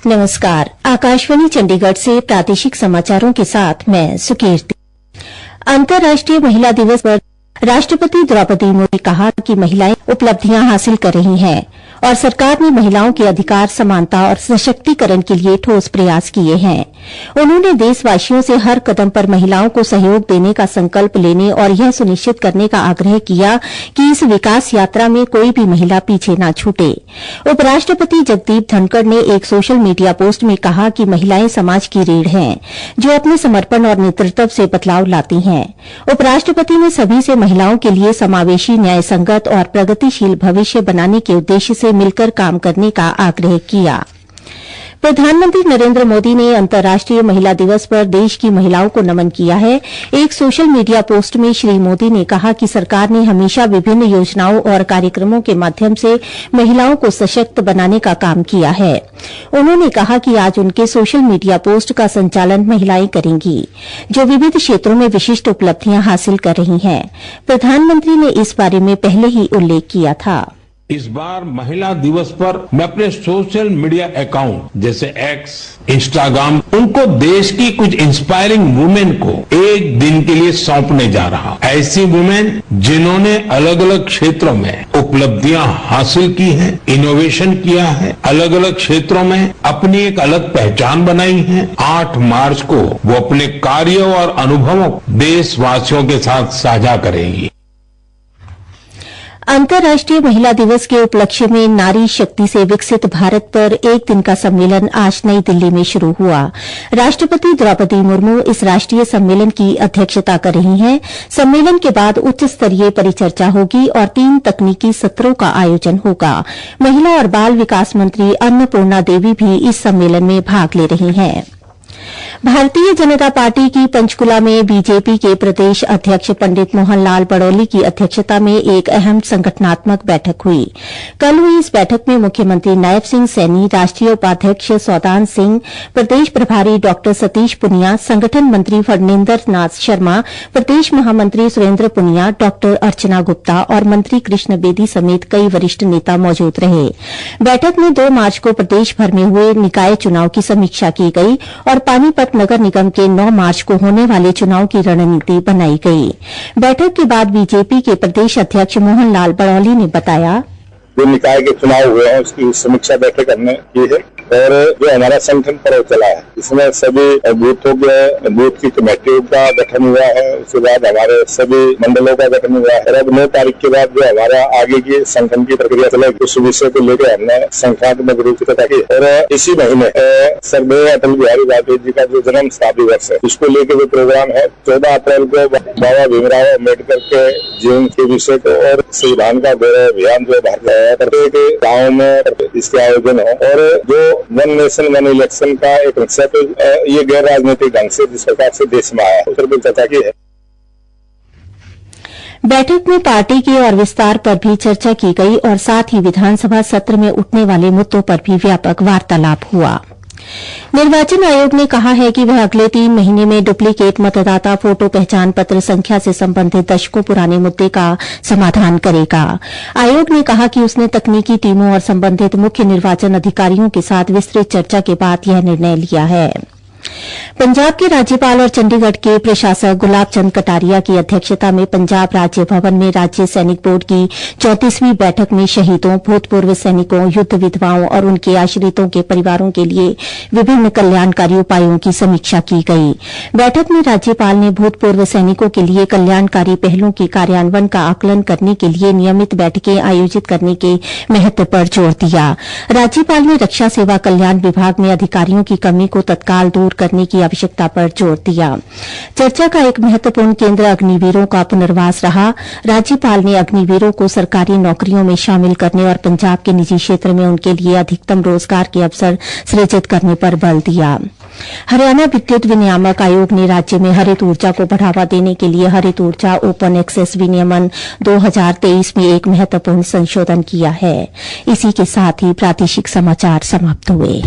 नमस्कार। आकाशवाणी चंडीगढ़ से प्रादेशिक समाचारों के साथ मैं सुकीर्ति। अंतर्राष्ट्रीय महिला दिवस पर राष्ट्रपति द्रौपदी मुर्मू ने कहा कि महिलाएं उपलब्धियां हासिल कर रही हैं और सरकार ने महिलाओं के अधिकार, समानता और सशक्तिकरण के लिए ठोस प्रयास किए हैं। उन्होंने देशवासियों से हर कदम पर महिलाओं को सहयोग देने का संकल्प लेने और यह सुनिश्चित करने का आग्रह किया कि इस विकास यात्रा में कोई भी महिला पीछे न छूटे। उपराष्ट्रपति जगदीप धनखड़ ने एक सोशल मीडिया पोस्ट में कहा कि महिलाएं समाज की रीढ़ हैं, जो अपने समर्पण और नेतृत्व से बदलाव लाती हैं। उपराष्ट्रपति ने सभी से महिलाओं के लिए समावेशी, न्यायसंगत और प्रगतिशील भविष्य बनाने के उद्देश्य से मिलकर काम करने का आग्रह किया। प्रधानमंत्री नरेंद्र मोदी ने अंतर्राष्ट्रीय महिला दिवस पर देश की महिलाओं को नमन किया है। एक सोशल मीडिया पोस्ट में श्री मोदी ने कहा कि सरकार ने हमेशा विभिन्न योजनाओं और कार्यक्रमों के माध्यम से महिलाओं को सशक्त बनाने का काम किया है। उन्होंने कहा कि आज उनके सोशल मीडिया पोस्ट का संचालन महिलाएं करेंगी, जो विविध क्षेत्रों में विशिष्ट उपलब्धियां हासिल कर रही हैं। प्रधानमंत्री ने इस बारे में पहले ही उल्लेख किया था। इस बार महिला दिवस पर मैं अपने सोशल मीडिया अकाउंट जैसे एक्स, इंस्टाग्राम, उनको देश की कुछ इंस्पायरिंग वुमेन को एक दिन के लिए सौंपने जा रहा। ऐसी वुमेन जिन्होंने अलग अलग क्षेत्रों में उपलब्धियां हासिल की हैं, इनोवेशन किया है, अलग अलग क्षेत्रों में अपनी एक अलग पहचान बनाई है। 8 मार्च को वो अपने कार्य और अनुभवों देशवासियों के साथ साझा करेंगी। अंतर्राष्ट्रीय महिला दिवस के उपलक्ष्य में नारी शक्ति से विकसित भारत पर एक दिन का सम्मेलन आज नई दिल्ली में शुरू हुआ। राष्ट्रपति द्रौपदी मुर्मू इस राष्ट्रीय सम्मेलन की अध्यक्षता कर रही हैं। सम्मेलन के बाद उच्च स्तरीय परिचर्चा होगी और 3 तकनीकी सत्रों का आयोजन होगा। महिला और बाल विकास मंत्री अन्नपूर्णा देवी भी इस सम्मेलन में भाग ले रही हैं। भारतीय जनता पार्टी की पंचकुला में बीजेपी के प्रदेश अध्यक्ष पंडित मोहन लाल बड़ौली की अध्यक्षता में एक अहम संगठनात्मक बैठक हुई। कल हुई इस बैठक में मुख्यमंत्री नायब सिंह सैनी, राष्ट्रीय उपाध्यक्ष सौदान सिंह, प्रदेश प्रभारी डॉ सतीश पुनिया, संगठन मंत्री फणिंदर नाथ शर्मा, प्रदेश महामंत्री सुरेन्द्र पुनिया, डॉ अर्चना गुप्ता और मंत्री कृष्ण बेदी समेत कई वरिष्ठ नेता मौजूद रहे। बैठक में 2 मार्च को प्रदेश भर में हुए निकाय चुनाव की समीक्षा की गई और पानीपत नगर निगम के 9 मार्च को होने वाले चुनाव की रणनीति बनाई गई। बैठक के बाद बीजेपी के प्रदेश अध्यक्ष मोहन लाल बड़ौली ने बताया, जो निकाय के चुनाव हुए हैं उसकी समीक्षा बैठक हमने की है और जो हमारा संगठन पर्व चला है इसमें सभी बूथों के बूथ की कमेटियों का गठन हुआ है। उसके बाद हमारे सभी मंडलों का गठन हुआ है और अब 9 तारीख के बाद जो हमारा आगे की संगठन की प्रक्रिया चलेगी उस विषय को लेकर हमने संगठनात्मक रूप से चर्चा की और इसी महीने सर्वदेव अटल बिहारी वाजपेयी जी का जो जन्म शताब्दी वर्ष है उसको लेकर जो प्रोग्राम है 14 अप्रैल को बाबा भीमराव अम्बेडकर के जीवन के विषय को और संविधान का गौरव अभियान जो प्रत्येक गाँव में इसके आयोजन है और जो वन नेशन वन इलेक्शन का एक कंसेप्ट ये गैर राजनीतिक ढंग से जिस प्रकार से देश में आया उस पर चर्चा की है। बैठक में पार्टी के और विस्तार पर भी चर्चा की गई और साथ ही विधानसभा सत्र में उठने वाले मुद्दों पर भी व्यापक वार्तालाप हुआ। निर्वाचन आयोग ने कहा है कि वह अगले 3 महीने में डुप्लीकेट मतदाता फोटो पहचान पत्र संख्या से संबंधित दशकों पुराने मुद्दे का समाधान करेगा। आयोग ने कहा कि उसने तकनीकी टीमों और संबंधित मुख्य निर्वाचन अधिकारियों के साथ विस्तृत चर्चा के बाद यह निर्णय लिया है। पंजाब के राज्यपाल और चंडीगढ़ के प्रशासक गुलाब चंद कटारिया की अध्यक्षता में पंजाब राज्य भवन में राज्य सैनिक बोर्ड की 34वीं बैठक में शहीदों, भूतपूर्व सैनिकों, युद्ध विधवाओं और उनके आश्रितों के परिवारों के लिए विभिन्न कल्याणकारी उपायों की समीक्षा की गई। बैठक में राज्यपाल ने भूतपूर्व सैनिकों के लिए कल्याणकारी पहलों के कार्यान्वयन का आकलन करने के लिए नियमित बैठकें आयोजित करने के महत्व पर जोर दिया। राज्यपाल ने रक्षा सेवा कल्याण विभाग में अधिकारियों की कमी को तत्काल दूर करने की आवश्यकता पर जोर दिया। चर्चा का एक महत्वपूर्ण केंद्र अग्निवीरों का पुनर्वास रहा। राज्यपाल ने अग्निवीरों को सरकारी नौकरियों में शामिल करने और पंजाब के निजी क्षेत्र में उनके लिए अधिकतम रोजगार के अवसर सृजित करने पर बल दिया। हरियाणा विद्युत विनियामक आयोग ने राज्य में हरित ऊर्जा को बढ़ावा देने के लिए हरित ऊर्जा ओपन एक्सेस विनियमन 2023 में एक महत्वपूर्ण संशोधन किया है। इसी के साथ ही प्रादेशिक समाचार समाप्त हुए।